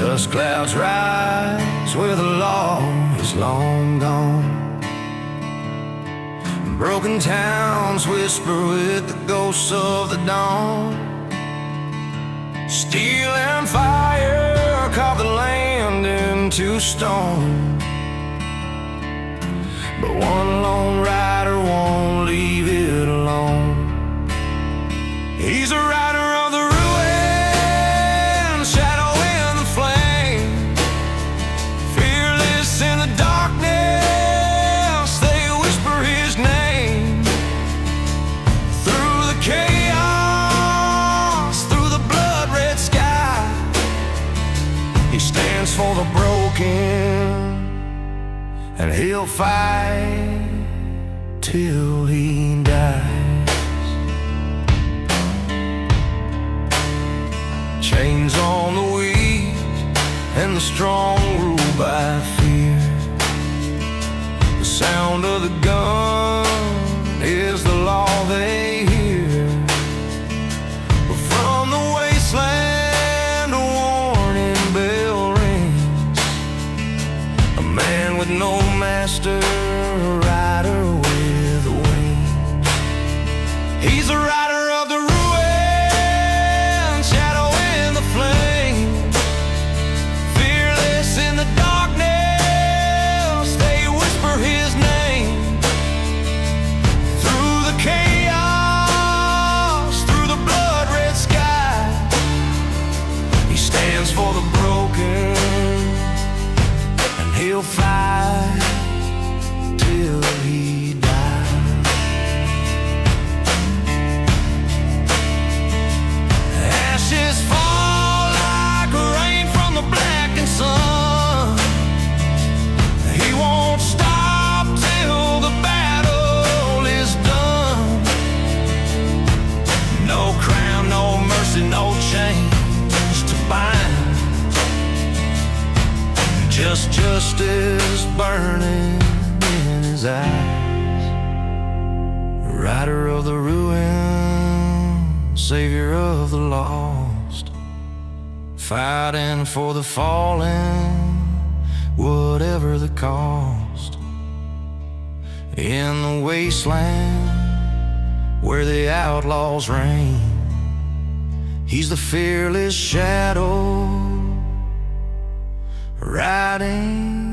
Dust clouds rise where the law is long gone. Broken towns whisper with the ghosts of the dawn. Steel and fire carve the land into stone, but one lone rider won't leave it alone. He's a rider of the ruin, shadow in the flame, fearless in the darkness. They whisper his name through the chaos, through the blood-red sky. He stands for the broken, and he'll fight till he dies. Chains on the weak and the strong rule by fear. The sound of the gun is the law they hear. But from the wasteland a warning bell rings. A man with no master, a rider with wings. He's a rider of the ruin, shadow in the flame, fearless in the darkness. They whisper his name through the chaos, through the blood-red sky. He stands for the broken, and he'll fight till he dies. Ashes fall like rain from the blackened sun. He won't stop till the battle is done. No crown, no mercy, no chains to bind, just justice burning in his eyes. Rider of the ruin, savior of the lost, fighting for the fallen, whatever the cost. In the wasteland where the outlaws reign, he's the fearless shadow riding